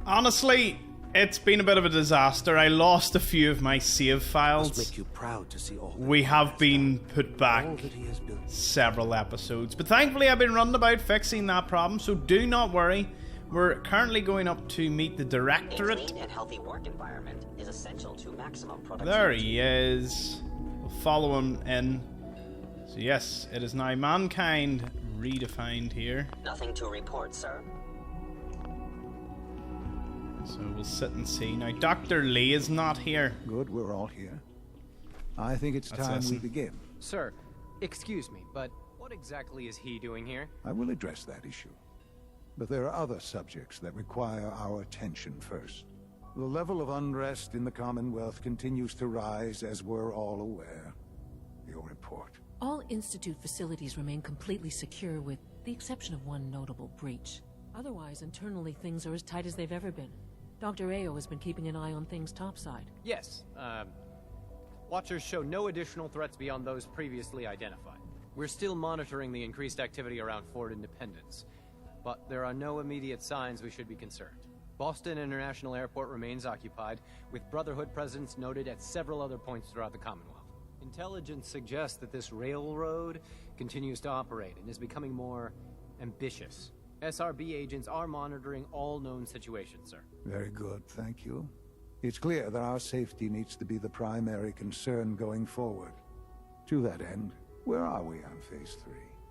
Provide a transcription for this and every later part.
Honestly, it's been a bit of a disaster. I lost a few of my save files. Must make you proud to see all We have been put back several episodes, but thankfully I've been running about fixing that problem, so do not worry. We're currently going up to meet the directorate. A clean and healthy work environment is essential to maximum productivity. There he is. We'll follow him in. So yes, it is now mankind redefined here. Nothing to report, sir. So we'll sit and see. Now, Dr. Lee is not here. Good, we're all here. I think it's time we begin. Sir, excuse me, but what exactly is he doing here? I will address that issue. But there are other subjects that require our attention first. The level of unrest in the Commonwealth continues to rise, as we're all aware. Your report. All Institute facilities remain completely secure, with the exception of one notable breach. Otherwise, internally, things are as tight as they've ever been. Dr. Ao has been keeping an eye on things topside. Yes, Watchers show no additional threats beyond those previously identified. We're still monitoring the increased activity around Fort Independence, but there are no immediate signs we should be concerned. Boston International Airport remains occupied, with Brotherhood presence noted at several other points throughout the Commonwealth. Intelligence suggests that this railroad continues to operate and is becoming more ambitious. SRB agents are monitoring all known situations, sir. Very good, thank you. It's clear that our safety needs to be the primary concern going forward. To that end, where are we on Phase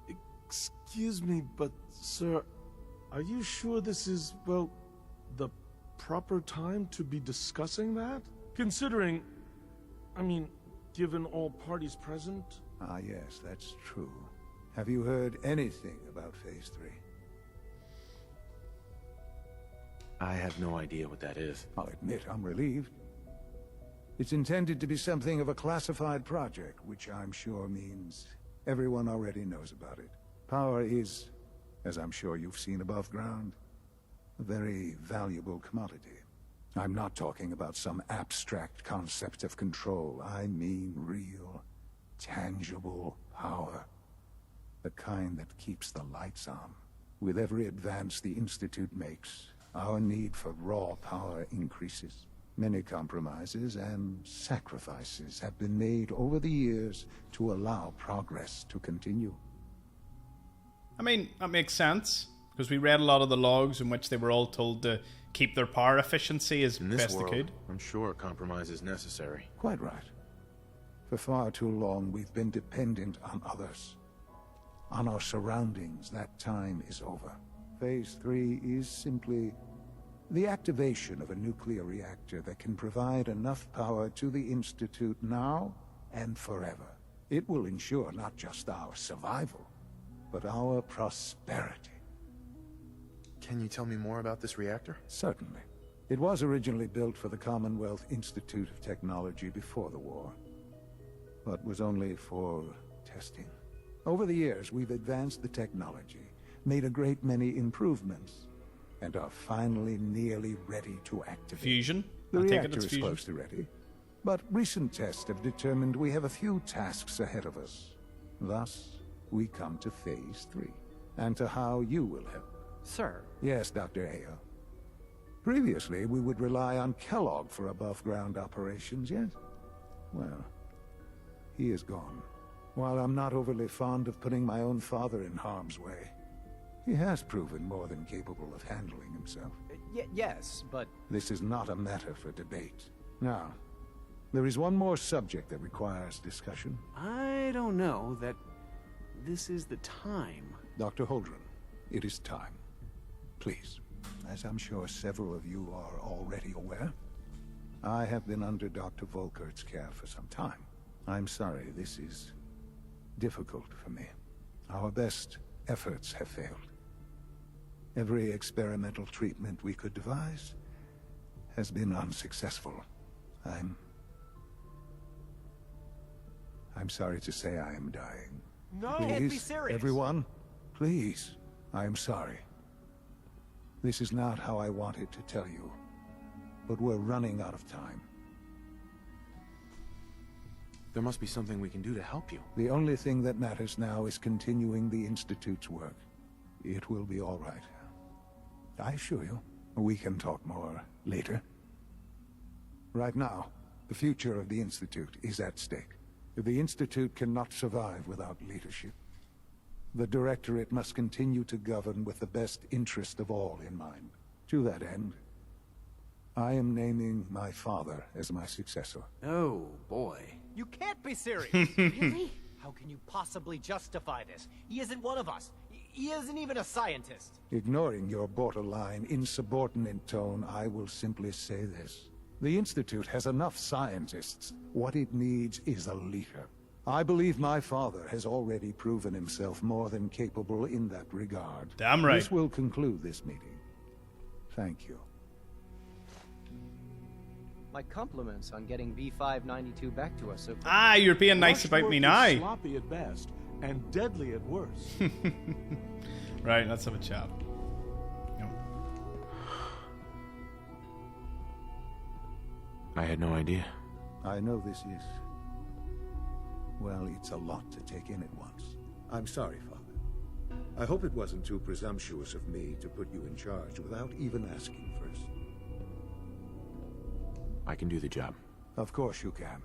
3? Excuse me, but, sir, are you sure this is, well, the proper time to be discussing that? Considering, I mean, given all parties present? Ah, yes, that's true. Have you heard anything about Phase 3? I have no idea what that is. I'll admit I'm relieved. It's intended to be something of a classified project, which I'm sure means everyone already knows about it. Power is, as I'm sure you've seen above ground, a very valuable commodity. I'm not talking about some abstract concept of control. I mean real, tangible power. The kind that keeps the lights on. With every advance the Institute makes, our need for raw power increases. Many compromises and sacrifices have been made over the years to allow progress to continue. I mean, that makes sense, because we read a lot of the logs in which they were all told to keep their power efficiency as best they could. I'm sure compromise is necessary. Quite right. For far too long, we've been dependent on others. On our surroundings. That time is over. Phase 3 is simply the activation of a nuclear reactor that can provide enough power to the Institute now and forever. It will ensure not just our survival, but our prosperity. Can you tell me more about this reactor? Certainly. It was originally built for the Commonwealth Institute of Technology before the war, but was only for testing. Over the years, we've advanced the technology, made a great many improvements, and are finally nearly ready to activate. Fusion? The I take it reactor it's is fusion. close to ready, but recent tests have determined we have a few tasks ahead of us. Thus, we come to Phase 3, and to how you will help. Sir. Yes, Dr. Ao. Previously, we would rely on Kellogg for above-ground operations, yes? Well, he is gone. While I'm not overly fond of putting my own father in harm's way, he has proven more than capable of handling himself. Yes, but... This is not a matter for debate. Now, there is one more subject that requires discussion. I don't know that this is the time. Dr. Holdren, it is time. Please, as I'm sure several of you are already aware, I have been under Dr. Volkert's care for some time. I'm sorry, this is difficult for me. Our best efforts have failed. Every experimental treatment we could devise has been unsuccessful. I'm sorry to say I am dying. No! Please, Can't be serious. Everyone, please, I am sorry. This is not how I wanted to tell you, but we're running out of time. There must be something we can do to help you. The only thing that matters now is continuing the Institute's work. It will be all right. I assure you. We can talk more later. Right now, the future of the Institute is at stake. The Institute cannot survive without leadership. The Directorate must continue to govern with the best interest of all in mind. To that end, I am naming my father as my successor. Oh, boy. You can't be serious! Really? How can you possibly justify this? He isn't one of us. He isn't even a scientist. Ignoring your borderline, insubordinate tone, I will simply say this. The Institute has enough scientists. What it needs is a leader. I believe my father has already proven himself more than capable in that regard. Damn right. This will conclude this meeting. Thank you. My compliments on getting V592 back to us so quickly. Ah, you're being nice Rushed about work me is now. Sloppy at best and deadly at worst. Right, let's have a chat. No. I had no idea. I know this is... well, it's a lot to take in at once. I'm sorry, Father. I hope it wasn't too presumptuous of me to put you in charge without even asking first. I can do the job. Of course you can.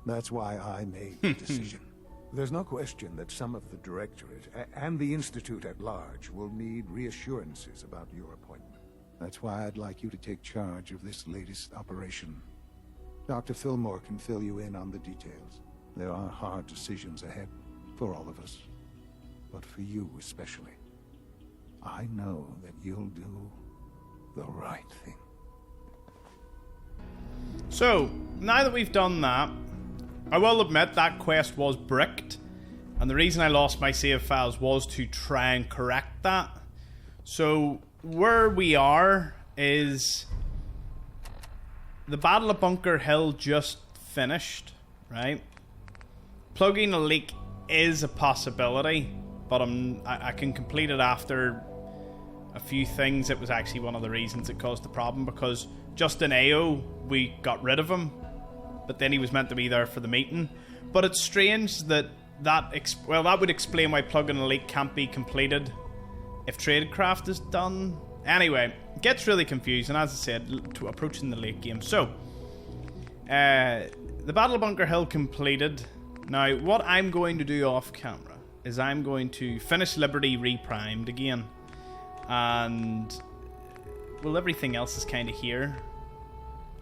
That's why I made the decision. There's no question that some of the Directorate and the Institute at large will need reassurances about your appointment. That's why I'd like you to take charge of this latest operation. Dr. Fillmore can fill you in on the details. There are hard decisions ahead for all of us, but for you especially. I know that you'll do the right thing. So, now that we've done that, I will admit that quest was bricked, and the reason I lost my save files was to try and correct that. So, where we are is the Battle of Bunker Hill just finished, right? Plugging a leak is a possibility, but I can complete it after a few things. It was actually one of the reasons it caused the problem, because Justin Ayo, we got rid of him, but then he was meant to be there for the meeting. But it's strange that that would explain why plugging a leak can't be completed if tradecraft is done. Anyway, it gets really confusing, as I said, to approaching the late game. So, the Battle of Bunker Hill completed. Now, what I'm going to do off camera is I'm going to finish Liberty Reprimed again. And, well, everything else is kind of here.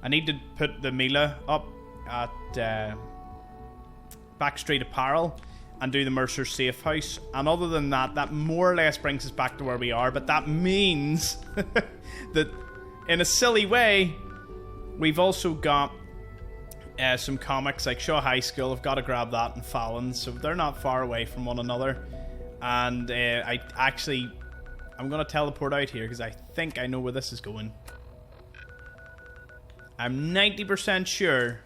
I need to put the Amelia up at Backstreet Apparel and do the Mercer Safe House. And other than that, that more or less brings us back to where we are. But that means that, in a silly way, we've also got some comics like Shaw High School. I've got to grab that, and Fallon, so they're not far away from one another. And I'm going to teleport out here because I think I know where this is going. I'm 90% sure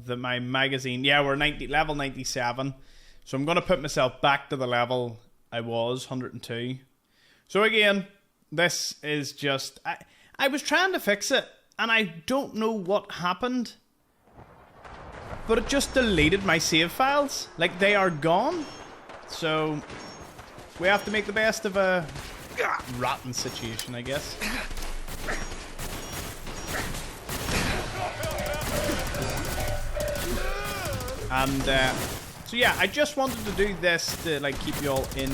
that my magazine... Yeah, we're level 97. So I'm going to put myself back to the level I was, 102. So again, this is just... I was trying to fix it, and I don't know what happened. But it just deleted my save files. Like, they are gone. So, we have to make the best of a rotten situation, I guess. And, so yeah, I just wanted to do this to, like, keep you all in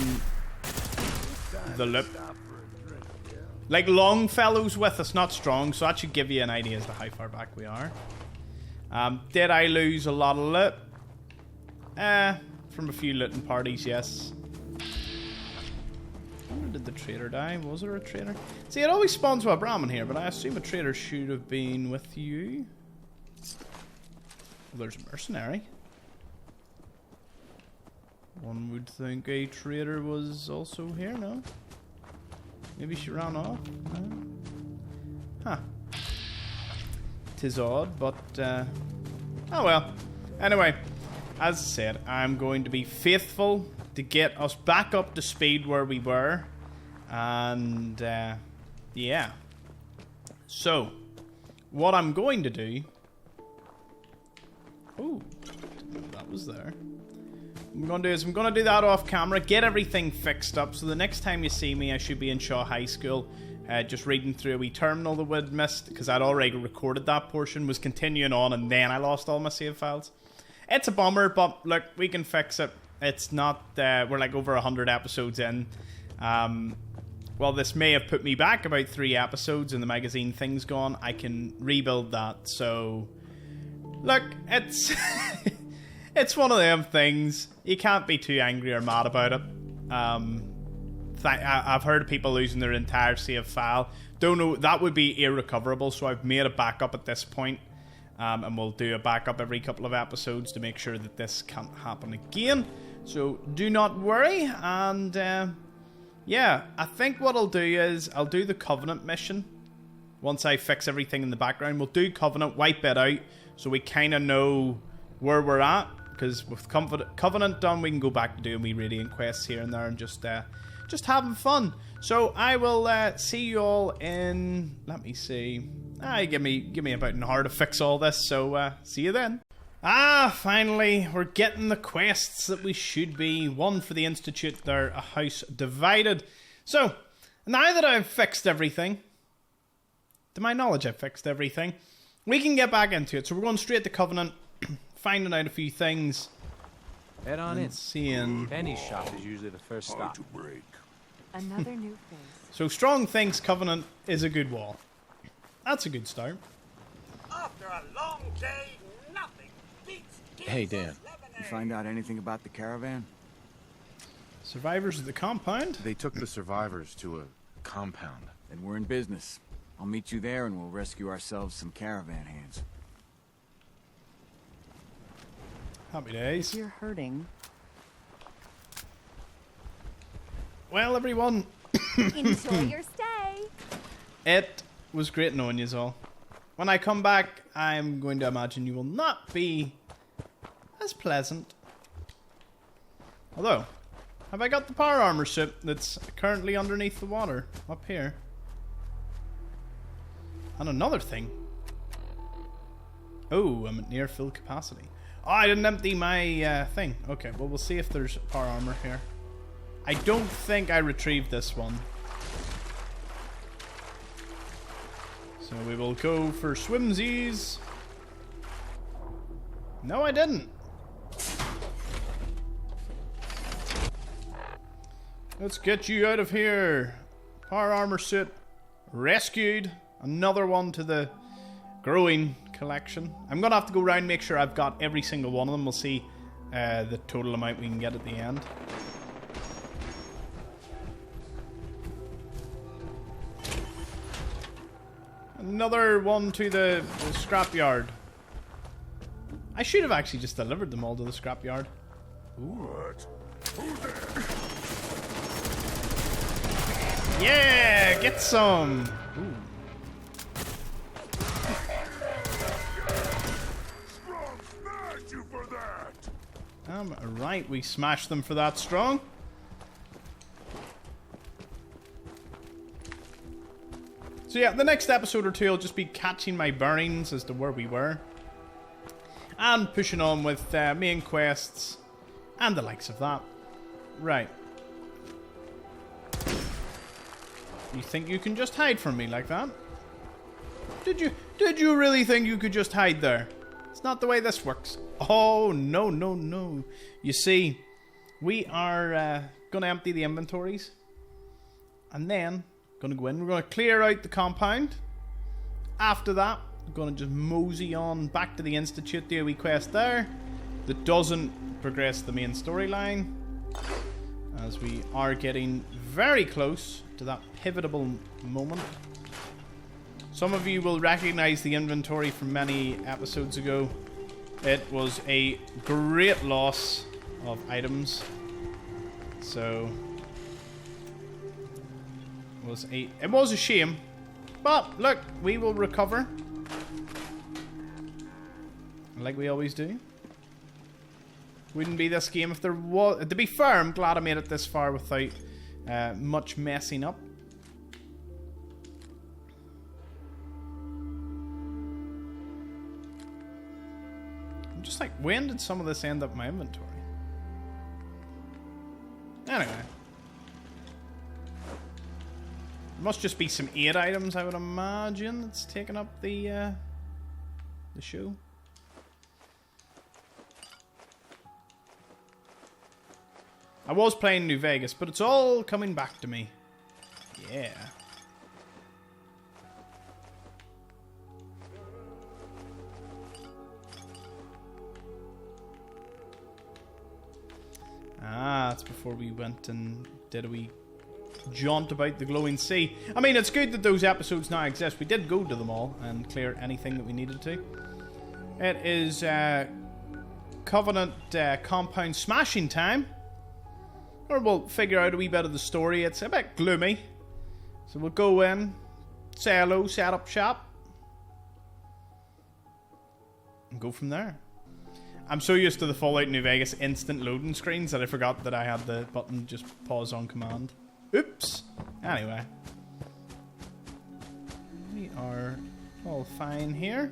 the loop. Like, Longfellow's with us, not Strong, so that should give you an idea as to how far back we are. Did I lose a lot of loot? From a few looting parties, yes. Where did the trader die? Was there a trader? See, it always spawns with a Brahmin here, but I assume a trader should have been with you. Well, there's a mercenary. One would think a trader was also here, no? Maybe she ran off? Huh. Tis odd, but, oh well. Anyway, as I said, I'm going to be faithful to get us back up to speed where we were. And, yeah. So, what I'm going to do... Oh, didn't know that was there. What I'm going to do is I'm going to do that off camera, get everything fixed up, so the next time you see me, I should be in Shaw High School, just reading through a wee terminal that we'd missed, because I'd already recorded that portion, was continuing on, and then I lost all my save files. It's a bummer, but look, we can fix it. It's not, we're like over 100 episodes in. Well, this may have put me back about 3 episodes and the magazine thing's gone. I can rebuild that, so... Look, it's... it's one of them things. You can't be too angry or mad about it. I've heard of people losing their entire save file. Don't know, that would be irrecoverable, so I've made a backup at this point. And we'll do a backup every couple of episodes to make sure that this can't happen again. So do not worry, and... yeah, I think what I'll do is I'll do the Covenant mission. Once I fix everything in the background, we'll do Covenant, wipe it out, so we kind of know where we're at. Because with Covenant done, we can go back to doing wee Radiant quests here and there and just having fun. So I will see you all in... Let me see. Give me about an hour to fix all this. So see you then. Finally, we're getting the quests that we should be. One for the Institute, they're a house divided. So, now that I've fixed everything, to my knowledge I've fixed everything, we can get back into it. So we're going straight to Covenant, finding out a few things. Head on in. Seeing... Benny's shop is usually the first stop. Another new face. So Strong thinks Covenant is a good wall. That's a good start. After a long day, nothing. Hey, Dan. You find out anything about the caravan? Survivors of the compound? They took the survivors to a compound. Then we're in business. I'll meet you there and we'll rescue ourselves some caravan hands. Happy days. You're hurting. Well, everyone. Enjoy your stay. It was great knowing you all. When I come back, I'm going to imagine you will not be as pleasant. Although, have I got the power armor suit that's currently underneath the water up here? And another thing. Oh, I'm at near full capacity. Oh, I didn't empty my thing. Okay, well, we'll see if there's power armor here. I don't think I retrieved this one. So we will go for swimsies. No, I didn't. Let's get you out of here. Power armor suit rescued. Another one to the growing collection. I'm gonna have to go around and make sure I've got every single one of them. We'll see the total amount we can get at the end. Another one to the scrapyard. I should have actually just delivered them all to the scrapyard. What? Yeah, get some. Ooh. You for that. Right, we smashed them for that, Strong. So yeah, the next episode or two will just be catching my bearings as to where we were. And pushing on with main quests and the likes of that. Right. You think you can just hide from me like that? Did you really think you could just hide there? It's not the way this works. Oh, no, no, no. You see, we are going to empty the inventories. And then, going to go in. We're going to clear out the compound. After that, we're going to just mosey on back to the Institute, do a wee quest there. That doesn't progress the main storyline. As we are getting very close to that pivotal moment. Some of you will recognize the inventory from many episodes ago. It was a great loss of items. So it was a shame. But look, we will recover. Like we always do. Wouldn't be this game if there was... To be fair, I'm glad I made it this far without much messing up. I'm just like, when did some of this end up in my inventory? Anyway. must just be some 8 items, I would imagine, that's taking up the show. I was playing New Vegas, but it's all coming back to me. Yeah. Ah, that's before we went and did a wee jaunt about the glowing sea. I mean, it's good that those episodes now exist. We did go to them all and clear anything that we needed to. It is Covenant compound smashing time. Or we'll figure out a wee bit of the story. It's a bit gloomy. So we'll go in, say hello, set up shop, and go from there. I'm so used to the Fallout New Vegas instant loading screens that I forgot that I had the button just pause on command. Oops. Anyway. We are all fine here.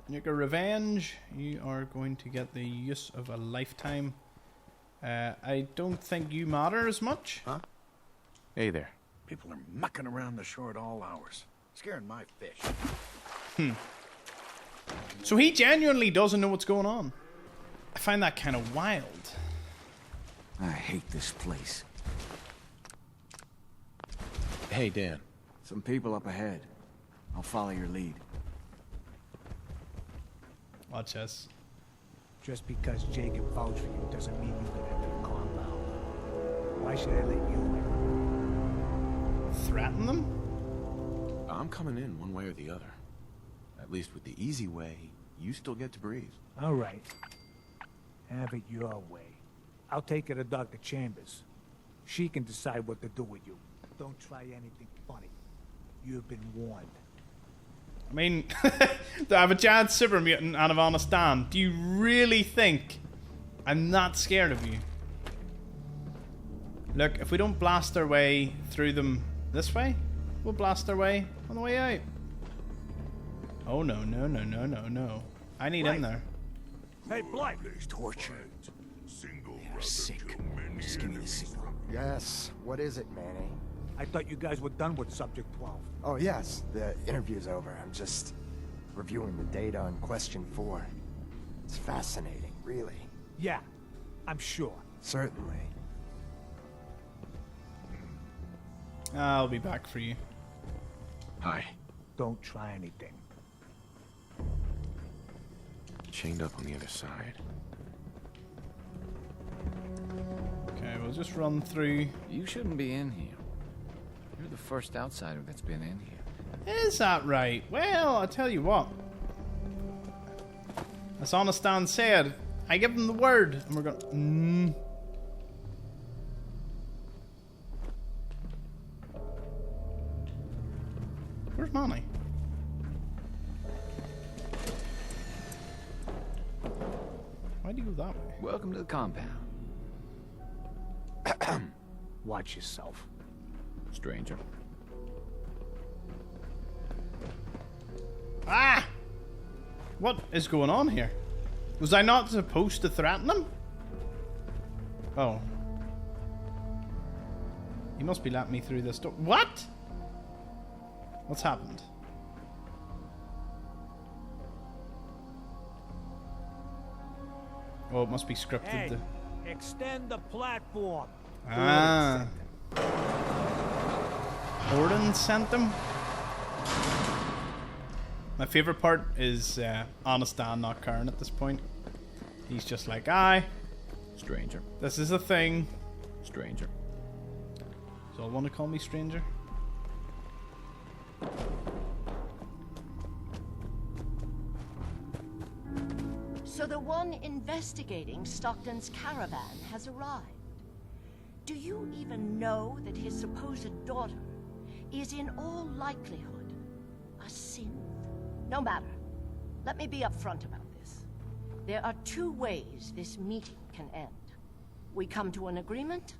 Nuka Revenge, you are going to get the use of a lifetime. I don't think you matter as much. Huh? Hey there. People are mucking around the shore at all hours, scaring my fish. So he genuinely doesn't know what's going on. I find that kind of wild. I hate this place. Hey, Dan. Some people up ahead. I'll follow your lead. Watch us. Just because Jacob vouched for you doesn't mean you can enter the compound. Why should I let you in? Threaten them? I'm coming in one way or the other. At least with the easy way, you still get to breathe. All right. Have it your way. I'll take her to Dr. Chambers. She can decide what to do with you. Don't try anything funny. You've been warned. I mean, I have a giant super mutant and I'm on a stand. Do you really think I'm not scared of you? Look, if we don't blast our way through them this way, we'll blast our way on the way out. Oh no, no, no, no, no, no. I need in there. Hey, Blight! Torture. They're sick. Just give me the signal. Yes. What is it, Manny? I thought you guys were done with Subject 12. Oh, yes. The interview's over. I'm just reviewing the data on Question 4. It's fascinating, really. Yeah, I'm sure. Certainly. I'll be back for you. Hi. Don't try anything. Chained up on the other side. Okay, we'll just run through. You shouldn't be in here. You're the first outsider that's been in here. Is that right? Well, I tell you what. As Honest Dan said, I give him the word, and we're going. Where's Manny? Why'd you go that way? Welcome to the compound. Watch yourself. Stranger. Ah! What is going on here? Was I not supposed to threaten him? Oh. He must be letting me through this door. What? What's happened? Oh, it must be scripted. Hey, extend the platform. Ah. Orden sent them? My favorite part is Honest Dan, not Karen at this point. He's just like, aye. Stranger. This is a thing. Stranger. So all want to call me stranger? So the one investigating Stockton's caravan has arrived. Do you even know that his supposed daughter is in all likelihood a synth? No matter. Let me be upfront about this. There are two ways this meeting can end. We come to an agreement,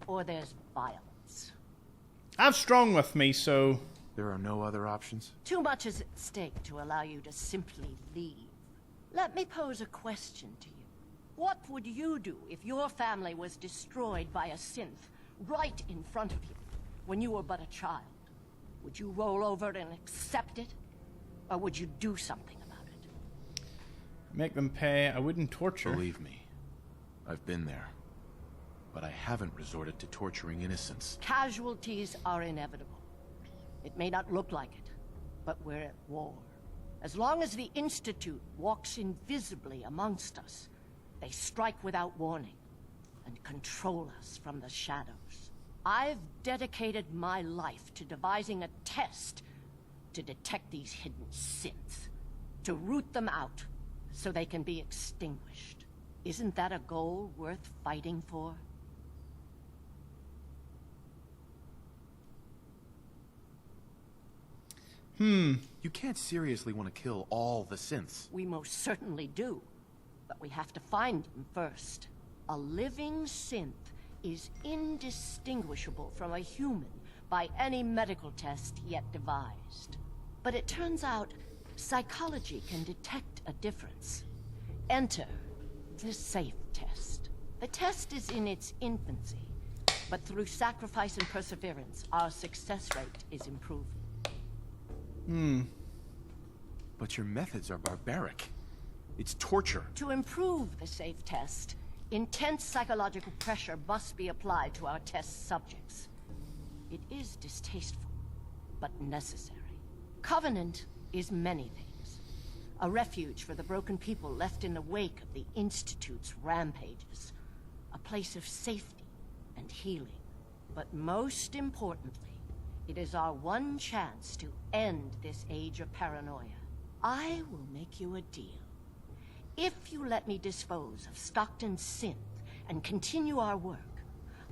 or there's violence. I'm strong with me, so... There are no other options? Too much is at stake to allow you to simply leave. Let me pose a question to you. What would you do if your family was destroyed by a synth right in front of you when you were but a child? Would you roll over and accept it? Or would you do something about it? Make them pay. I wouldn't torture. Believe me, I've been there. But I haven't resorted to torturing innocents. Casualties are inevitable. It may not look like it, but we're at war. As long as the Institute walks invisibly amongst us, they strike without warning and control us from the shadows. I've dedicated my life to devising a test to detect these hidden synths, to root them out so they can be extinguished. Isn't that a goal worth fighting for? You can't seriously want to kill all the synths. We most certainly do. But we have to find them first. A living synth is indistinguishable from a human by any medical test yet devised. But it turns out psychology can detect a difference. Enter the safe test. The test is in its infancy, but through sacrifice and perseverance, our success rate is improving. But your methods are barbaric. It's torture. To improve the safe test, intense psychological pressure must be applied to our test subjects. It is distasteful, but necessary. Covenant is many things. A refuge for the broken people left in the wake of the Institute's rampages. A place of safety and healing. But most importantly, it is our one chance to end this age of paranoia. I will make you a deal. If you let me dispose of Stockton's synth and continue our work,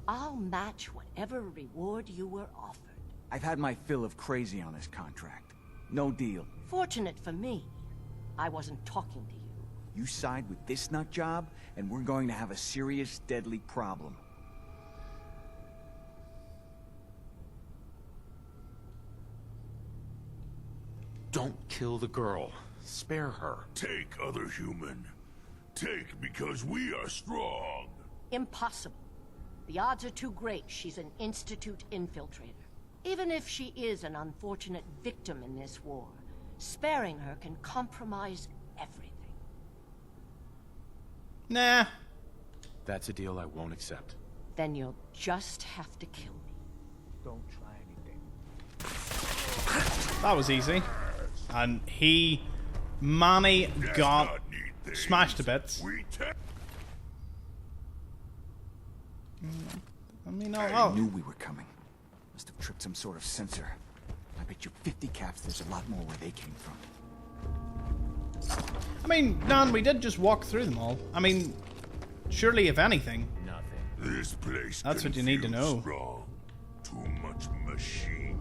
I'll match whatever reward you were offered. I've had my fill of crazy on this contract. No deal. Fortunate for me, I wasn't talking to you. You side with this nut job, and we're going to have a serious, deadly problem. Don't kill the girl. Spare her. Take, other human. Take because we are strong. Impossible. The odds are too great she's an Institute infiltrator. Even if she is an unfortunate victim in this war, sparing her can compromise everything. Nah. That's a deal I won't accept. Then you'll just have to kill me. Don't try anything. That was easy. And Manny got smashed to bits. I mean, I knew we were coming. Must have tripped some sort of sensor. I bet you 50 caps there's a lot more where they came from. I mean, Nan, we did just walk through them all. I mean, surely, if anything, nothing. This place. That's what you need to know. Strong. Too much machines.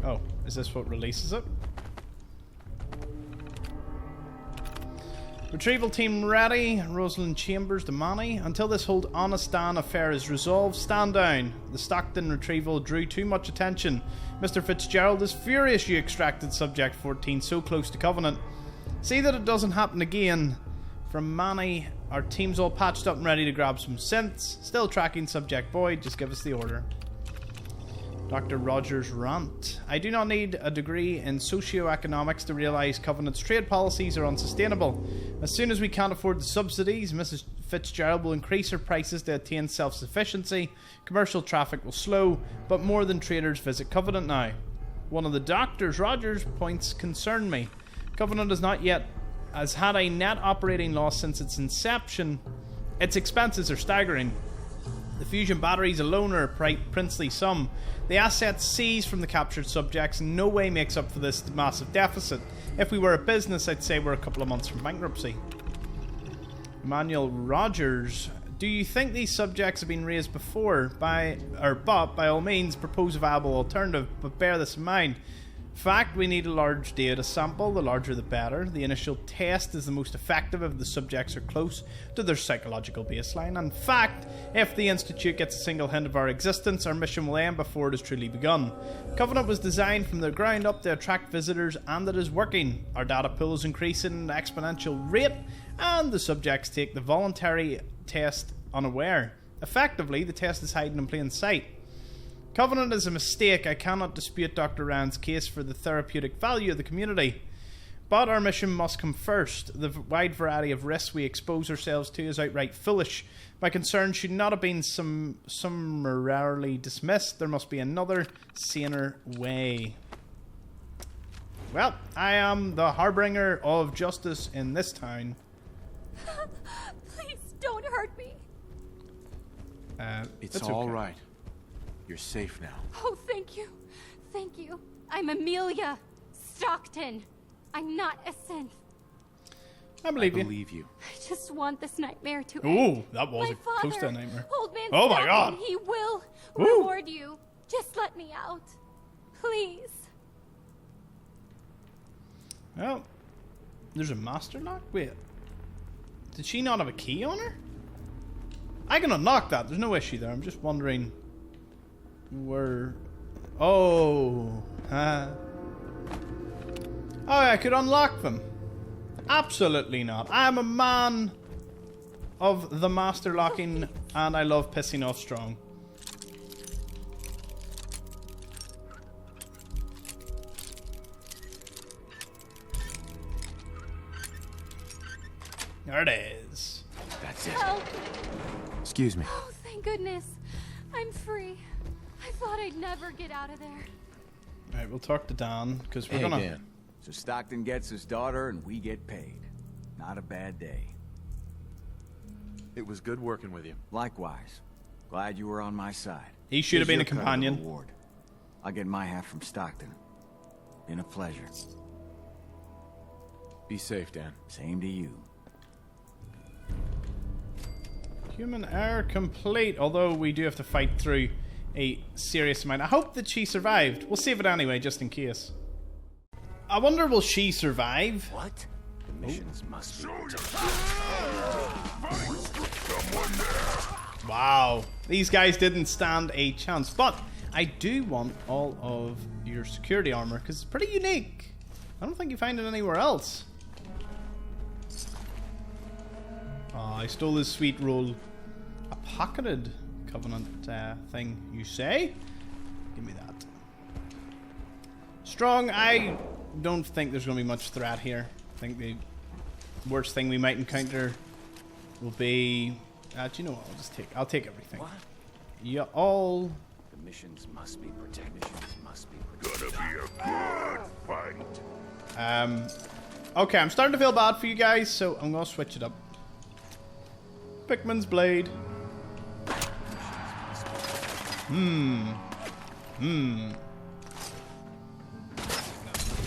Oh, is this what releases it? Retrieval team ready. Rosalind Chambers to Manny. Until this whole Honestan affair is resolved, stand down. The Stockton retrieval drew too much attention. Mr. Fitzgerald is furious you extracted Subject 14 so close to Covenant. See that it doesn't happen again. From Manny, our team's all patched up and ready to grab some synths. Still tracking Subject Boyd, just give us the order. Dr. Rogers' rant. I do not need a degree in socioeconomics to realise Covenant's trade policies are unsustainable. As soon as we can't afford the subsidies, Mrs. Fitzgerald will increase her prices to attain self-sufficiency. Commercial traffic will slow, but more than traders visit Covenant now. One of the doctors, Rogers, points concern me. Covenant has had a net operating loss since its inception. Its expenses are staggering. The fusion batteries alone are a princely sum. The assets seized from the captured subjects in no way makes up for this massive deficit. If we were a business, I'd say we're a couple of months from bankruptcy. Emmanuel Rogers. Do you think these subjects have been raised before? But by all means, propose a viable alternative, but bear this in mind. In fact, we need a large data sample. The larger the better. The initial test is the most effective if the subjects are close to their psychological baseline. In fact, if the Institute gets a single hint of our existence, our mission will end before it has truly begun. Covenant was designed from the ground up to attract visitors, and it is working. Our data pool is increasing at an exponential rate, and the subjects take the voluntary test unaware. Effectively, the test is hiding in plain sight. Covenant is a mistake. I cannot dispute Dr. Rand's case for the therapeutic value of the community. But our mission must come first. The wide variety of risks we expose ourselves to is outright foolish. My concerns should not have been summarily dismissed. There must be another, saner way. Well, I am the harbinger of justice in this town. Please don't hurt me. It's all okay. Right. You're safe now. Oh, thank you. Thank you. I'm Amelia Stockton. I'm not a synth. I believe you. I just want this nightmare to end. Ooh, that was close to a nightmare. Old man oh Stockton, my god. He will reward you. Just let me out. Please. Well, there's a master lock? Wait. Did she not have a key on her? I can unlock that. There's no issue there. I'm just wondering where... Oh. Oh, I could unlock them. Absolutely not. I'm a man of the master locking, and I love pissing off strong. There it is. That's it. Help. Excuse me. Oh, thank goodness. I'm free. I thought I'd never get out of there. Alright, we'll talk to Dan, because we're gonna... Dan. So Stockton gets his daughter, and we get paid. Not a bad day. It was good working with you. Likewise. Glad you were on my side. He should have been a companion. Reward. I'll get my half from Stockton. Been a pleasure. Be safe, Dan. Same to you. Human error complete, although we do have to fight through a serious amount. I hope that she survived. We'll save it anyway, just in case. I wonder, will she survive? What? The missions must be... Wow. These guys didn't stand a chance. But I do want all of your security armor, because it's pretty unique. I don't think you find it anywhere else. Oh, I stole this sweet roll. A pocketed Covenant thing, you say? Give me that. Strong, I don't think there's going to be much threat here. I think the worst thing we might encounter will be... do you know what? I'll take everything. What? Yeah, all... The missions must be protected. Gonna be a good fight. Okay, I'm starting to feel bad for you guys, so I'm going to switch it up. Pickman's Blade.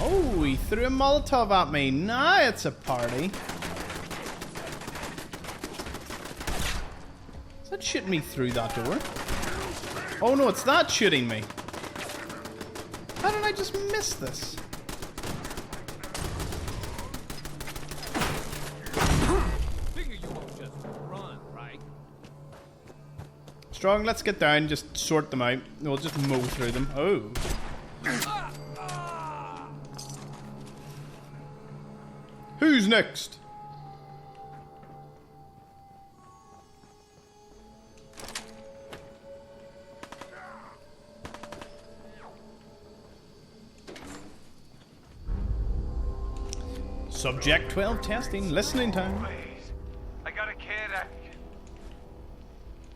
Oh, he threw a Molotov at me. Now it's a party. Is that shooting me through that door? Oh no, it's not shooting me. How did I just miss this? Strong, let's get down, just sort them out. We'll just mow through them. Oh. Who's next? Subject 12 testing, listening time. I got a kid.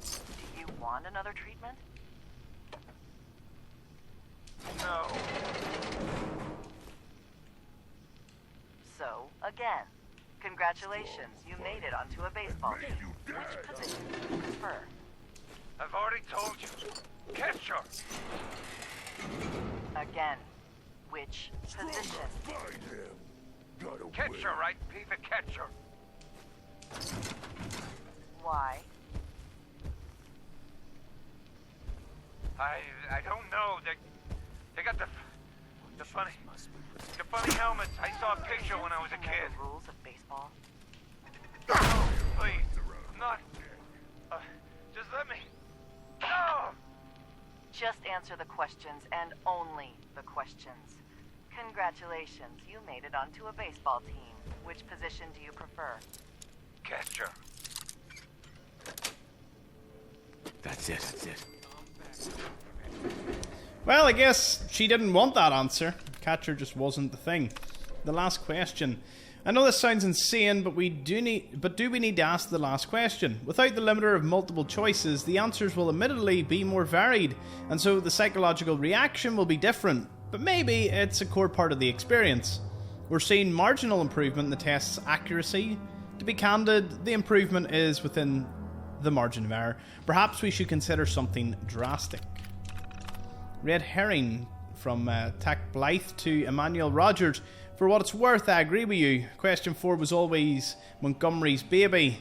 Do you want another treatment? No. So, again, congratulations, you made it onto a baseball team. Which position do you prefer? I've already told you. Catcher. Again, which position? Catcher, right? Be the catcher. Why? I don't know. They got the The funny helmets. I saw a picture when I was a kid. The rules of baseball? No, please. Not. Just let me. No! Just answer the questions, and only the questions. Congratulations, you made it onto a baseball team. Which position do you prefer? Catcher. That's it. Well, I guess she didn't want that answer. Catcher just wasn't the thing. The last question. I know this sounds insane, but do we need to ask the last question? Without the limiter of multiple choices, the answers will admittedly be more varied, and so the psychological reaction will be different. But maybe it's a core part of the experience. We're seeing marginal improvement in the test's accuracy. To be candid, the improvement is within the margin of error. Perhaps we should consider something drastic. Red herring from Tack Blythe to Emmanuel Rogers. For what it's worth, I agree with you. Question 4 was always Montgomery's baby.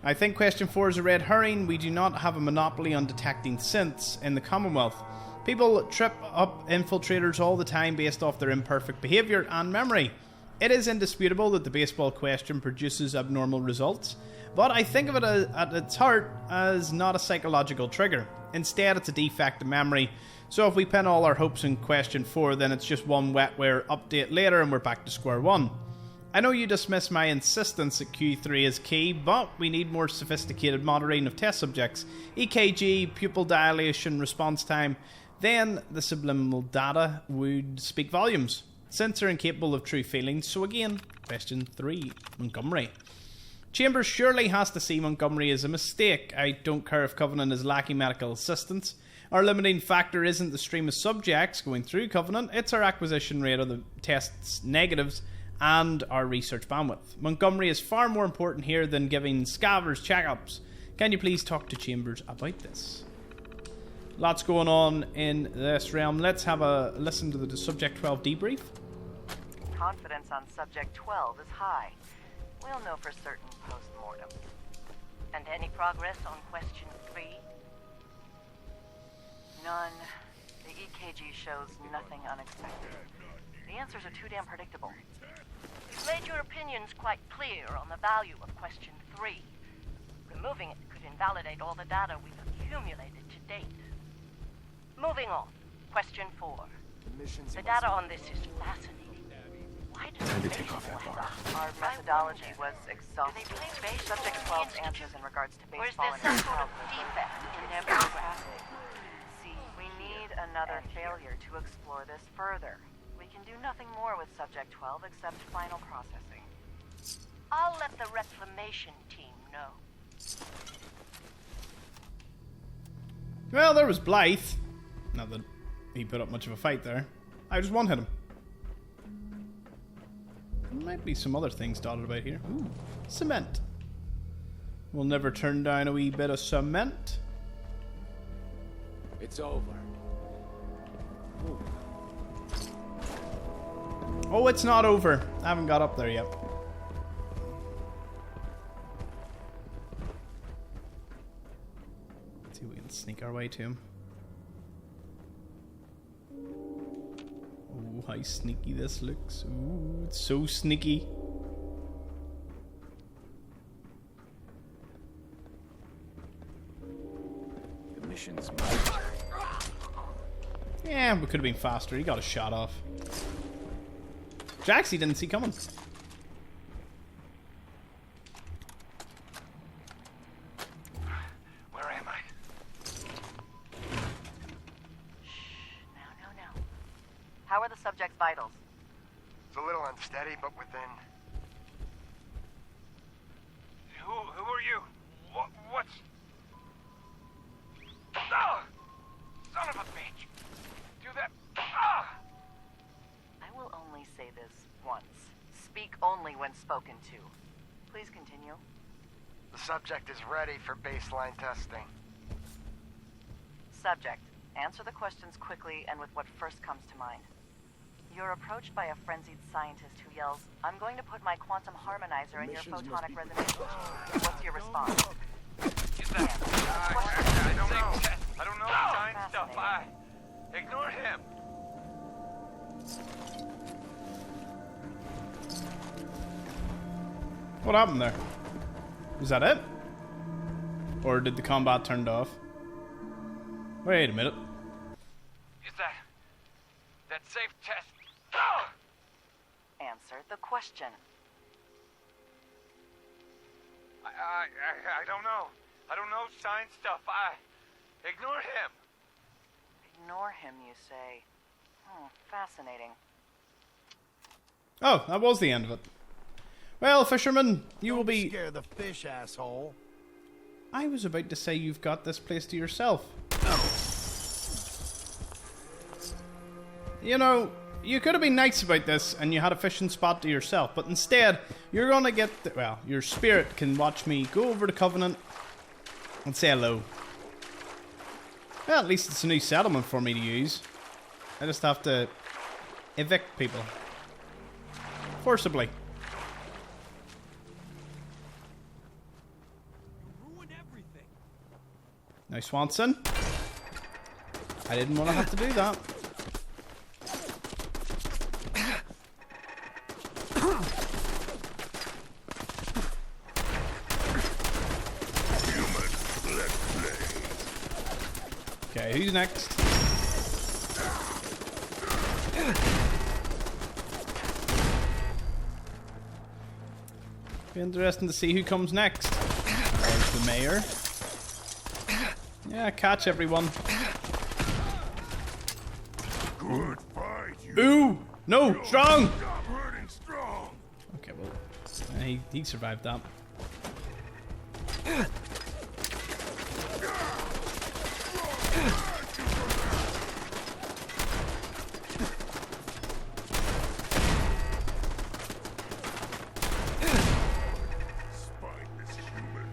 I think question 4 is a red herring. We do not have a monopoly on detecting synths in the Commonwealth. People trip up infiltrators all the time based off their imperfect behaviour and memory. It is indisputable that the baseball question produces abnormal results, but I think of it at its heart as not a psychological trigger. Instead, it's a defect in memory. So if we pin all our hopes in question 4, then it's just one wetware update later and we're back to square one. I know you dismiss my insistence that Q3 is key, but we need more sophisticated monitoring of test subjects. EKG, pupil dilation, response time. Then the subliminal data would speak volumes. Synths are incapable of true feelings, so again, question 3, Montgomery. Chambers surely has to see Montgomery as a mistake. I don't care if Covenant is lacking medical assistance. Our limiting factor isn't the stream of subjects going through Covenant, it's our acquisition rate of the test's negatives and our research bandwidth. Montgomery is far more important here than giving scavengers checkups. Can you please talk to Chambers about this? Lots going on in this realm. Let's have a listen to the Subject 12 debrief. Confidence on Subject 12 is high. We'll know for certain post-mortem. And any progress on question 3? None. The EKG shows nothing unexpected. The answers are too damn predictable. You've made your opinions quite clear on the value of question 3. Removing it could invalidate all the data we've accumulated to date. Moving on. Question 4. The data on this is fascinating. Why do Time to take off that bar. Our methodology was exhaustive. Subject 12's answers in regards to baseball and some sort of defect in their program? See, we need another failure to explore this further. We can do nothing more with Subject 12 except final processing. I'll let the reclamation team know. Well, there was Blythe. Not that he put up much of a fight there. I just one-hit him. There might be some other things dotted about here. Ooh, cement. We'll never turn down a wee bit of cement. It's over. Ooh. Oh, it's not over. I haven't got up there yet. Let's see if we can sneak our way to him. Oh, how sneaky this looks. Ooh, it's so sneaky. The mission's Yeah, we could have been faster. He got a shot off. Jaxie didn't see coming. Where am I? No. How are the subject's vitals? It's a little unsteady, but within. Who are you? What's... Oh! Son of a bitch! Do that... Ah! I will only say this once. Speak only when spoken to. Please continue. The subject is ready for baseline testing. Subject, answer the questions quickly and with what first comes to mind. You're approached by a frenzied scientist who yells, "I'm going to put my quantum harmonizer in your photonic resonance." What's your response? I don't know. I don't know the science stuff. Ignore him. What happened there? Was that it? Or did the combat turn off? Wait a minute. Is that safe test? Answer the question. I don't know. I don't know science stuff. Ignore him. Ignore him, you say. Fascinating. Oh, that was the end of it. Well, fisherman, you will be... Scare the fish, asshole. I was about to say you've got this place to yourself. You know, you could have been nice about this and you had a fishing spot to yourself, but instead, you're gonna get... well, your spirit can watch me go over to Covenant and say hello. Well, at least it's a new settlement for me to use. I just have to evict people. Forcibly. Now, Swanson. I didn't want to have to do that. Okay, who's next? Be interesting to see who comes next. There's the mayor. Yeah, catch everyone. Good fight, you. Ooh! No! Strong! Stop hurting strong. Okay, well, he survived that. Spineless human.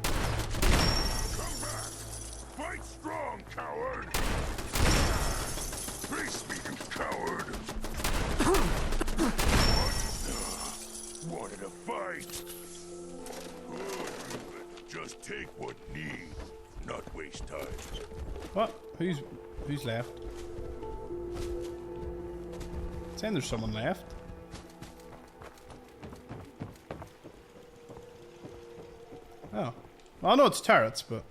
Come back. Fight strong, coward. Face me, you coward. Wanted a fight? Good. Just take what need, not waste time. What? Who's left? Saying there's someone left. Oh. Well, I know it's turrets, but...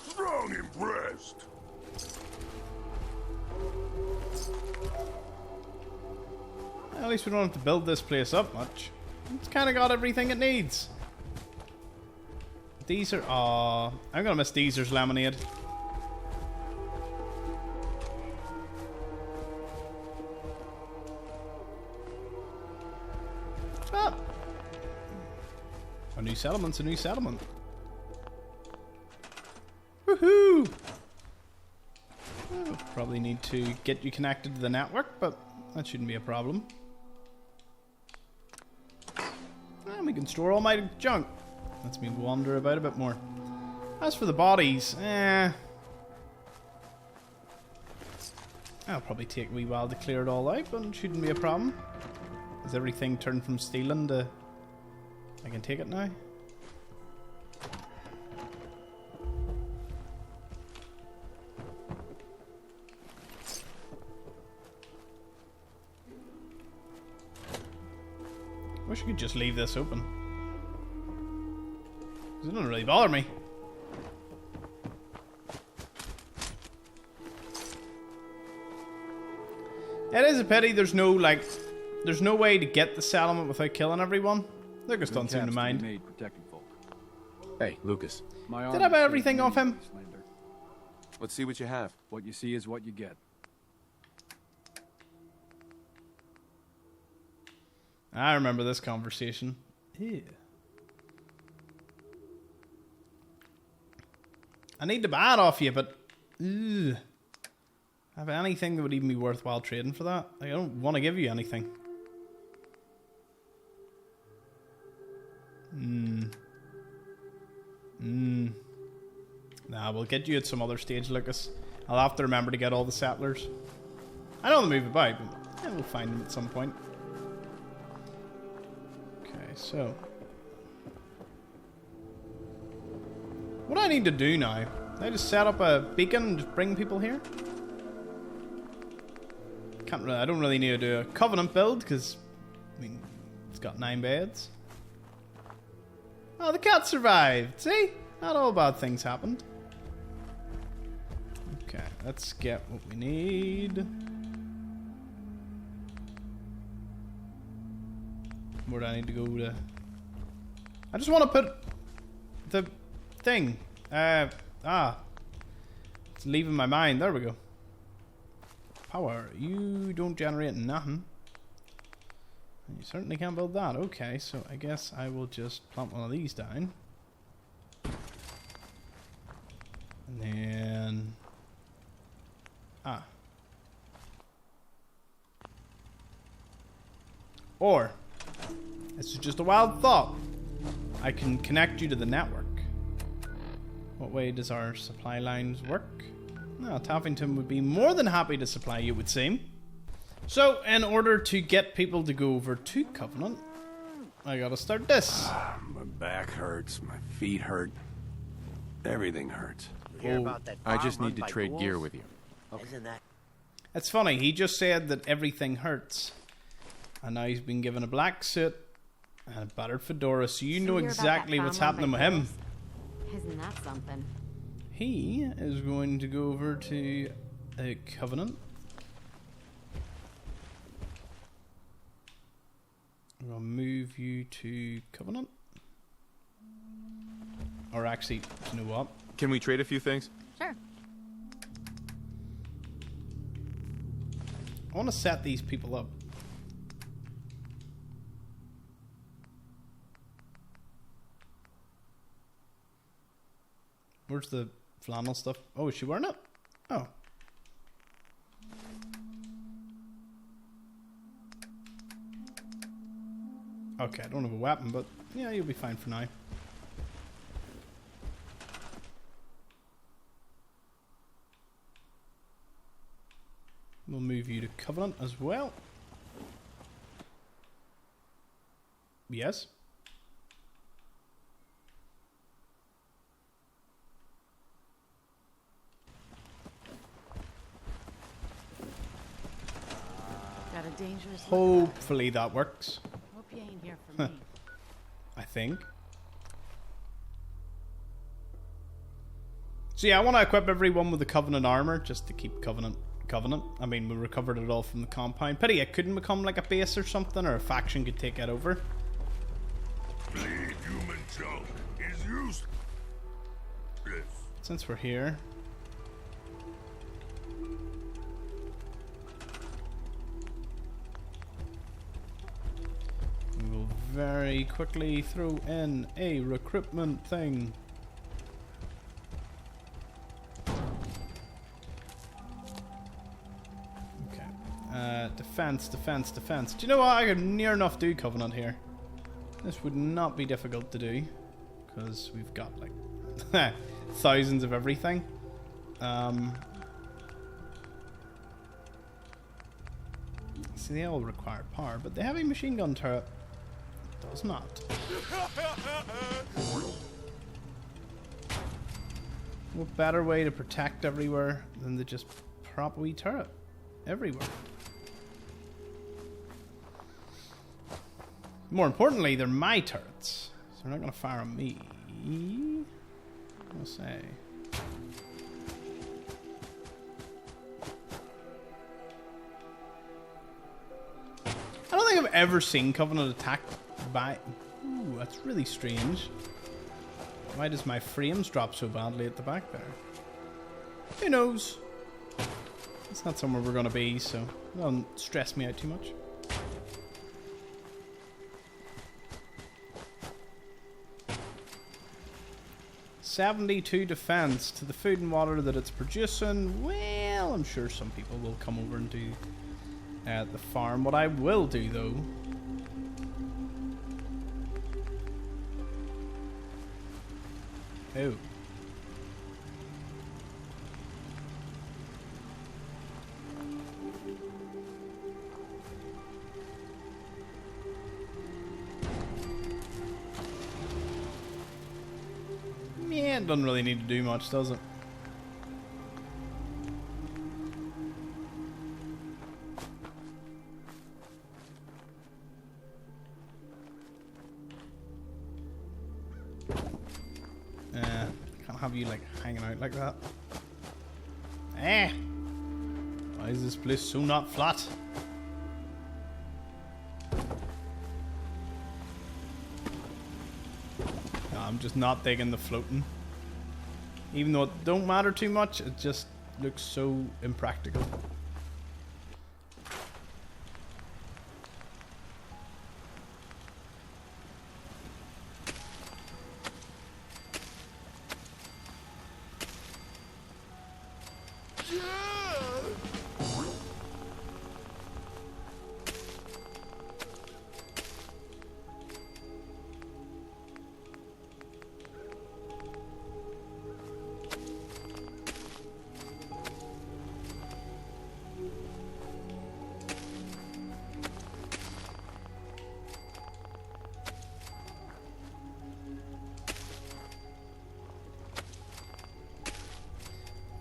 Strong impressed. At least we don't have to build this place up much. It's kind of got everything it needs. These are... aw, I'm gonna miss Deezer's lemonade. Ah. A new settlement's a new settlement. Woohoo! Oh, probably need to get you connected to the network, but that shouldn't be a problem. And we can store all my junk. Lets me wander about a bit more. As for the bodies, I'll probably take a wee while to clear it all out, but it shouldn't be a problem. Has everything turned from stealing to... I can take it now? Wish I could just leave this open. It doesn't really bother me. It is a pity there's no way to get the settlement without killing everyone. Lucas don't seem to mind. Hey, Lucas. Did I buy everything off him? Let's see what you have. What you see is what you get. I remember this conversation. Ew. I need to buy it off you, but... Ugh. Have anything that would even be worthwhile trading for that? I don't want to give you anything. Nah, we'll get you at some other stage, Lucas. I'll have to remember to get all the settlers. I know they move about, but we'll find them at some point. so what do I need to do now? I just set up a beacon and just bring people here? I don't really need to do a Covenant build because, I mean, it's got 9 beds. Oh, the cat survived. See? Not all bad things happened. Okay, let's get what we need. Where do I need to go to? I just want to put the thing. It's leaving my mind. There we go. Power. You don't generate nothing. You certainly can't build that. Okay, so I guess I will just plump one of these down. And then... Or, this is just a wild thought. I can connect you to the network. What way does our supply lines work? No, Taffington would be more than happy to supply you, it would seem. So, in order to get people to go over to Covenant, I gotta start this. My back hurts, my feet hurt, everything hurts. I just need to trade gear with you. Isn't that? It's funny, he just said that everything hurts. And now he's been given a black suit and a battered fedora, so you know exactly what's happening with him. Isn't that something? He is going to go over to a Covenant. I'll move you to Covenant. Or actually, you know what? Can we trade a few things? Sure. I want to set these people up. Where's the flannel stuff? Oh, is she wearing it? Oh. Okay, I don't have a weapon, but yeah, you'll be fine for now. We'll move you to Covenant as well. Yes. Got a dangerous Hopefully that works. Hope you ain't here for me. I think. So yeah, I want to equip everyone with the Covenant armor just to keep Covenant. I mean, we recovered it all from the compound. Pity it couldn't become like a base or something, or a faction could take it over. Bleed human junk is useless. Since we're here. We will very quickly throw in a recruitment thing. Defense. Do you know what? I could near enough do Covenant here. This would not be difficult to do. Because we've got like thousands of everything. See, they all require power, but the heavy machine gun turret does not. What better way to protect everywhere than to just prop a wee turret everywhere? More importantly, they're my turrets, so they're not going to fire on me. I'll say. I don't think I've ever seen Covenant attacked by... Ooh, that's really strange. Why does my frames drop so badly at the back there? Who knows? It's not somewhere we're going to be, so it doesn't stress me out too much. $72 defense to the food and water that it's producing. Well, I'm sure some people will come over and do the farm. What I will do, though... Oh. Yeah, it doesn't really need to do much, does it? Can't have you like hanging out like that. Eh! Why is this place so not flat? No, I'm just not digging the floating. Even though it don't matter too much, it just looks so impractical.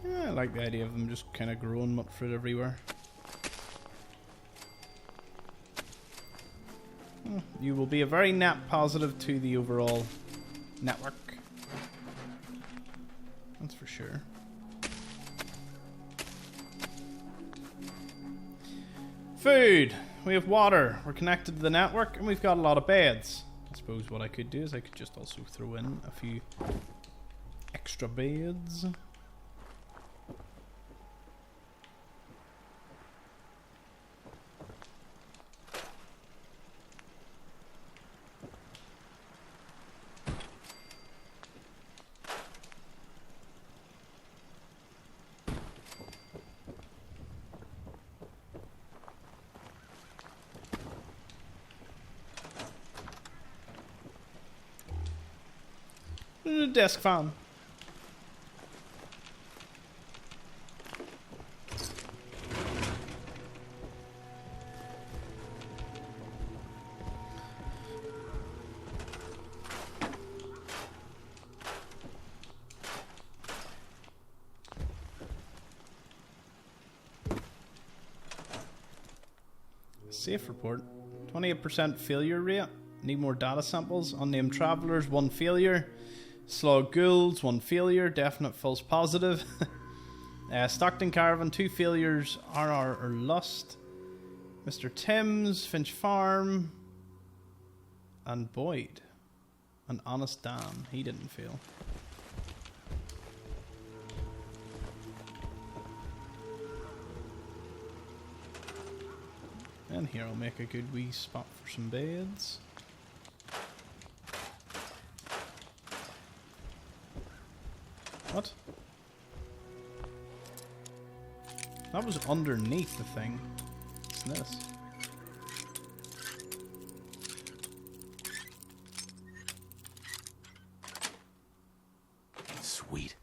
I like the idea of them just kind of growing mud fruit everywhere. You will be a very net positive to the overall network. That's for sure. Food! We have water. We're connected to the network and we've got a lot of beds. I suppose what I could do is I could just also throw in a few extra beds. Desk fan. Safe report. 28% failure rate. Need more data samples. Unnamed travelers, 1 failure. Slog ghouls, 1 failure. Definite false positive. Stockton caravan, 2 failures. RR or lust. Mr. Timms, Finch Farm, and Boyd. And Honest Dan, he didn't fail. And here I'll make a good wee spot for some beds. What? That was underneath the thing. What's this? Sweet.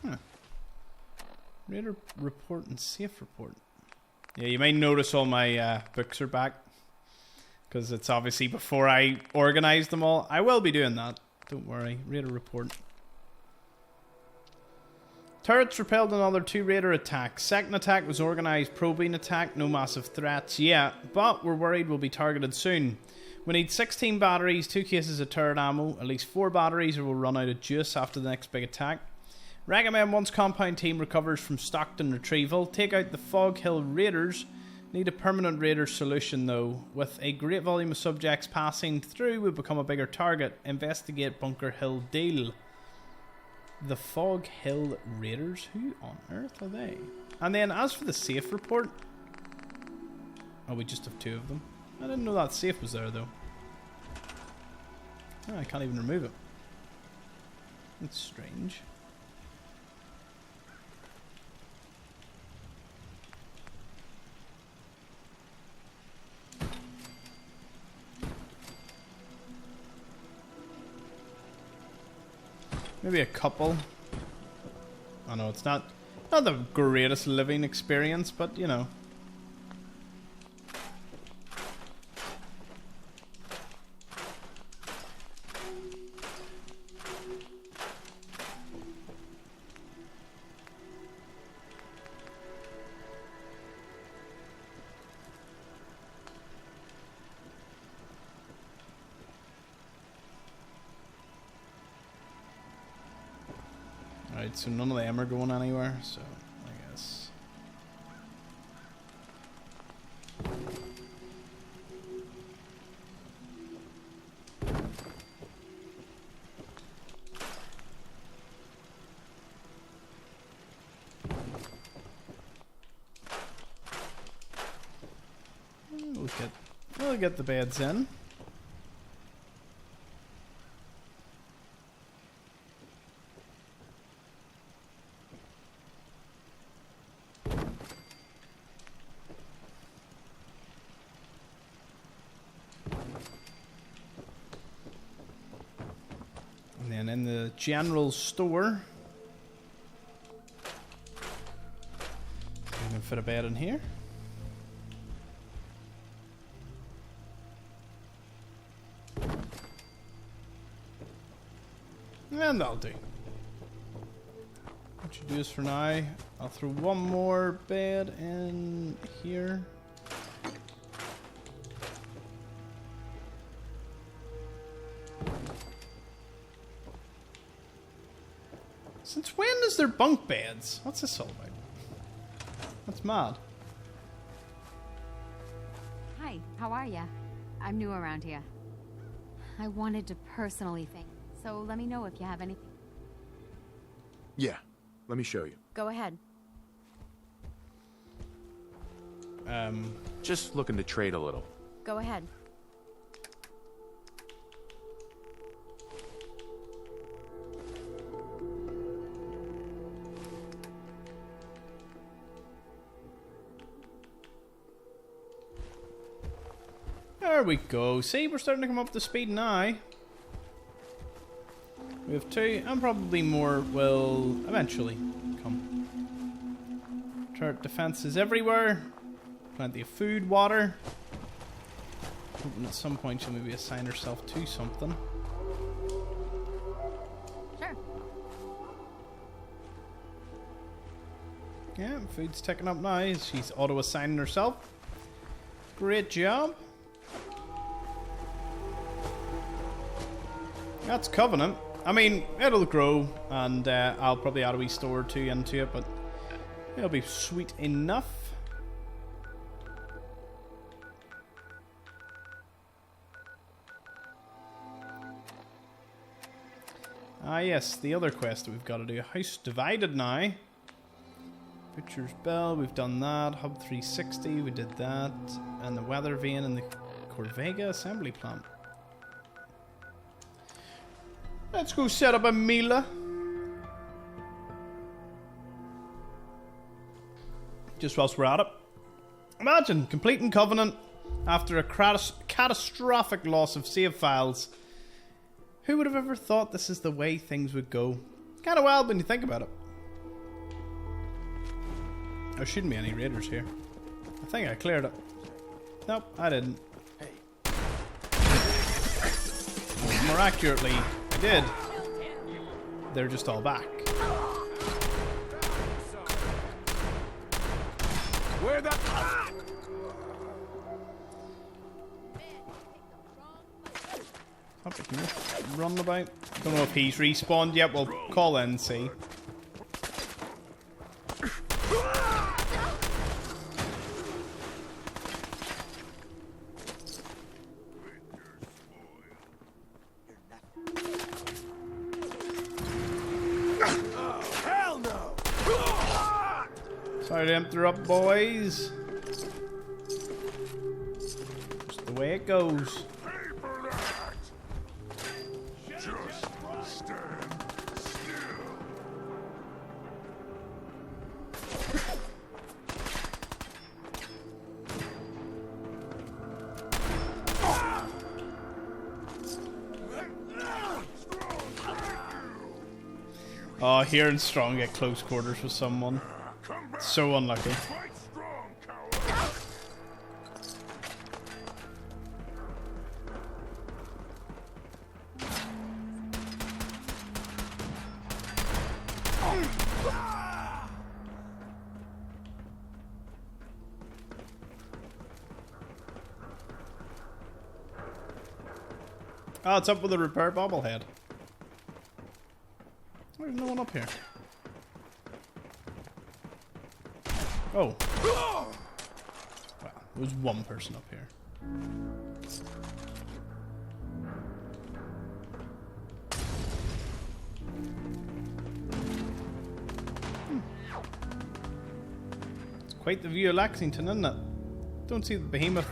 Huh. Raider report and safe report. Yeah, you may notice all my books are back. Because it's obviously before I organize them all. I will be doing that. Don't worry. Raider report. Turrets repelled another 2 Raider attacks. Second attack was organized probing attack. No massive threats yet. But we're worried we'll be targeted soon. We need 16 batteries, 2 cases of turret ammo, at least 4 batteries or we'll run out of juice after the next big attack. Recommend once compound team recovers from Stockton retrieval. Take out the Fog Hill Raiders. Need a permanent Raider solution though. With a great volume of subjects passing through, we become a bigger target. Investigate Bunker Hill deal. The Fog Hill Raiders? Who on earth are they? And then as for the safe report... Oh, we just have 2 of them. I didn't know that safe was there though. Oh, I can't even remove it. That's strange. Maybe a couple. I know it's not the greatest living experience, but you know. Right, so none of them are going anywhere, so I guess. We'll get the beds in. And then in the general store, we can fit a bed in here. And that'll do. What you do is for now, I'll throw one more bed in here. Since when is there bunk beds? What's this all about? That's mad. Hi, how are ya? I'm new around here. I wanted to personally thank you, so let me know if you have anything. Yeah, let me show you. Go ahead. Just looking to trade a little. Go ahead. There we go. See, we're starting to come up to speed now. We have 2, and probably more will eventually come. Turret defenses everywhere. Plenty of food, water. Hoping at some point she'll maybe assign herself to something. Sure. Yeah, food's ticking up now. She's auto-assigning herself. Great job. That's Covenant. I mean, it'll grow, and I'll probably add a wee store or 2 into it, but it'll be sweet enough. Ah yes, the other quest that we've got to do. House Divided now. Butcher's Bell, we've done that. Hub 360, we did that. And the Weather Vane and the Corvega Assembly Plant. Let's go set up Amelia. Just whilst we're at it. Imagine completing Covenant after a catastrophic loss of save files. Who would have ever thought this is the way things would go? Kind of wild when you think about it. There shouldn't be any raiders here. I think I cleared it. Nope, I didn't. Well, more accurately, I did. They're just all back. Where the... Can you run about? Don't know if he's respawned yet. We'll call in and see. Hell no! Sorry to interrupt, boys. Just the way it goes. Oh, hearing Strong get close quarters with someone. So unlucky. Oh, it's up with the repair bobblehead. There's no one up here. Well, there was one person up here. It's quite the view of Lexington, isn't it? Don't see the behemoth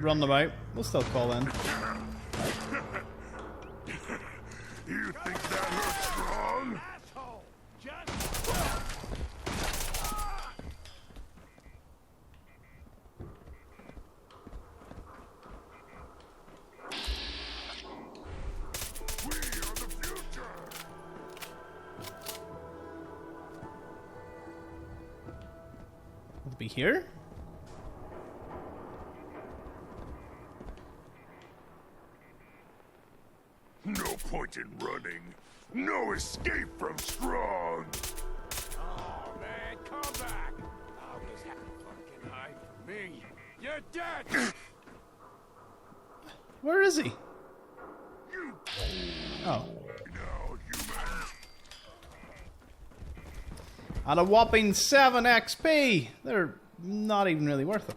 running about. We'll still call in. You think that hurts strong? We are the future. Will it be here? No point in running. No escape from strong. Oh, man, come back. I'll just have to fucking hide from me. You're dead! Where is he? Oh. At a whopping 7 XP! They're not even really worth it.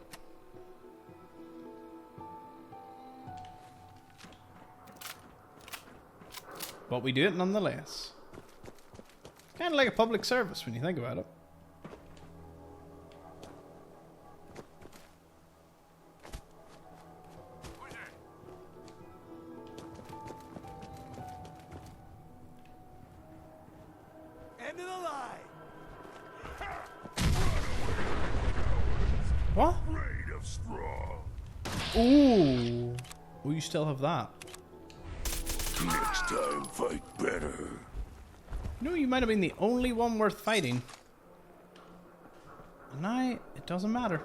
But we do it nonetheless. It's kind of like a public service when you think about it. End of the line. What? Afraid of strong. Ooh. Oh, you still have that. Next time, fight better. You know, you might have been the only one worth fighting. And now, it doesn't matter.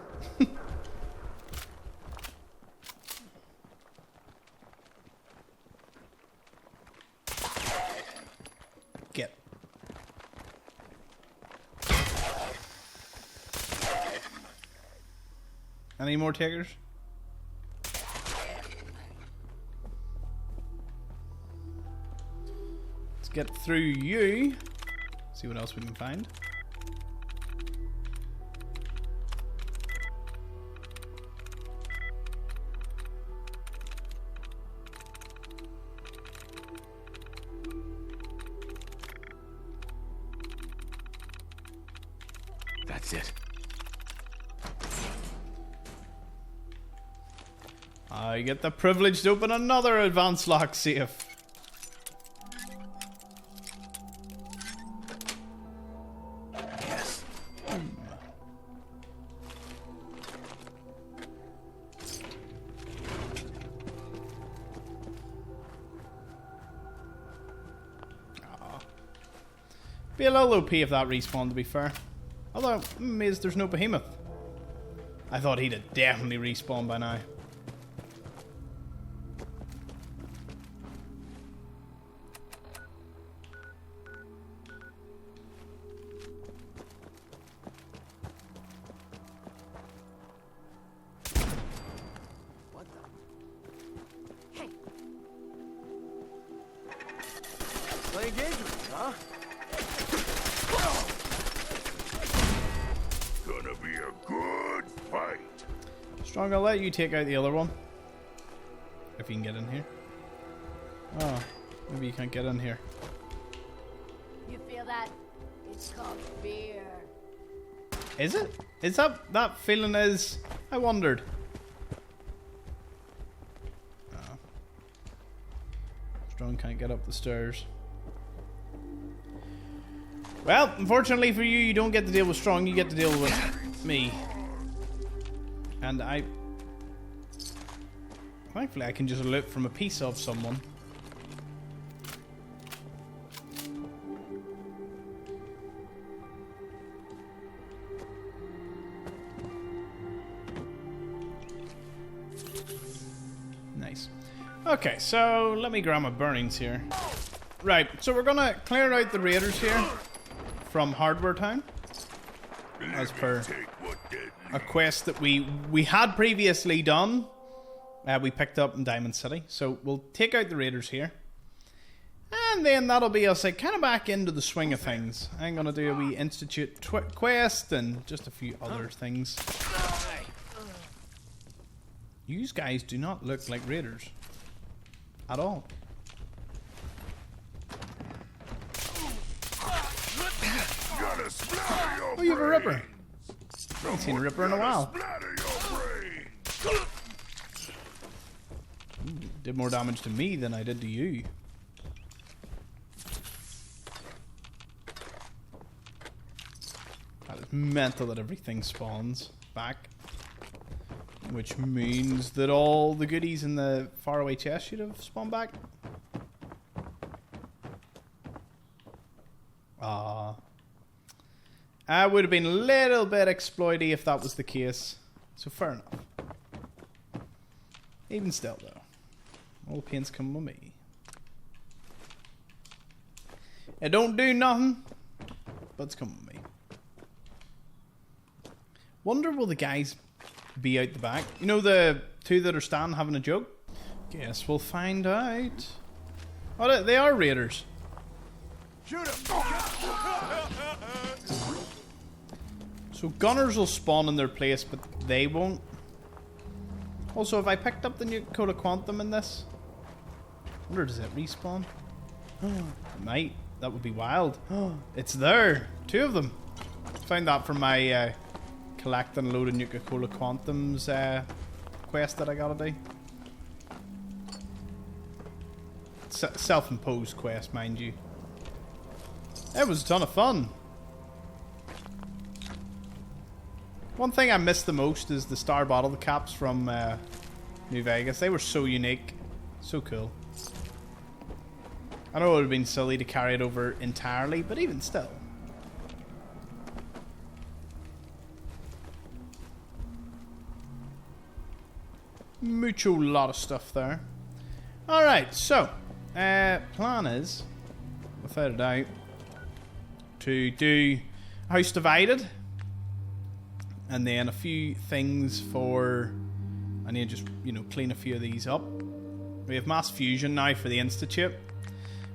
Get. Any more takers? Let's get through you. See what else we can find. That's it. I get the privilege to open another advanced lock safe. Yes. Be a little OP if that respawned, to be fair. Although, I'm amazed there's no behemoth. I thought he'd have definitely respawned by now. Playing games with me, huh? Gonna be a good fight. Strong, I'll let you take out the other one. If you can get in here. Oh, maybe you can't get in here. You feel that? It's called fear. Is it? Is that feeling is... I wondered. Oh. Strong can't get up the stairs. Well, unfortunately for you, you don't get to deal with Strong, you get to deal with me. And thankfully I can just loot from a piece of someone. Nice. Okay, so let me grab my burnings here. Right, so we're gonna clear out the raiders here from Hardware Town, as per a quest that we had previously done. We picked up in Diamond City, so we'll take out the raiders here. And then that'll be us kind of back into the swing of things. I'm going to do a wee Institute quest and just a few other things. You guys do not look like raiders. At all. Oh, you have a Ripper. I haven't seen a Ripper in a while. Ooh, did more damage to me than I did to you. That is mental that everything spawns back. Which means that all the goodies in the faraway chest should have spawned back. Ah. I would have been a little bit exploity if that was the case. So fair enough. Even still though. All the pain's come with me. It don't do nothing, but it's coming with me. Wonder will the guys be out the back? You know the two that are standing having a joke? Guess we'll find out. Oh, they are raiders. Shoot him! So gunners will spawn in their place, but they won't. Also, have I picked up the new Coda Quantum in this? I wonder, does it respawn? It might. That would be wild. It's there. 2 of them. Found that from my collecting a load of Nuka-Cola Quantums quest that I gotta do. Self-imposed quest, mind you. It was a ton of fun. One thing I missed the most is the star bottle caps from New Vegas. They were so unique. So cool. I know it would have been silly to carry it over entirely, but even still. Mucho lot of stuff there. Alright, so plan is, without a doubt, to do House Divided. And then a few things for... I need to just, clean a few of these up. We have Mass Fusion now for the Institute.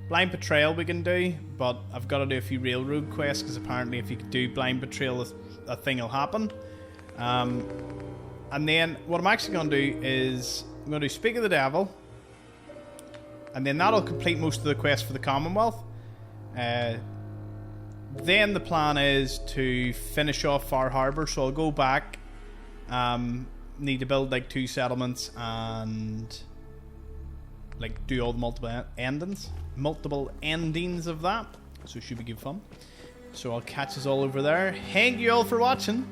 Blind Betrayal we can do, but I've got to do a few Railroad quests, because apparently if you do Blind Betrayal, a thing will happen. And then what I'm actually going to do is... I'm going to do Speak of the Devil. And then that'll complete most of the quests for the Commonwealth. Then the plan is to finish off Far Harbor, so I'll go back. Need to build like 2 settlements and like do all the multiple endings of that. So it should be good fun. So I'll catch us all over there. Thank you all for watching.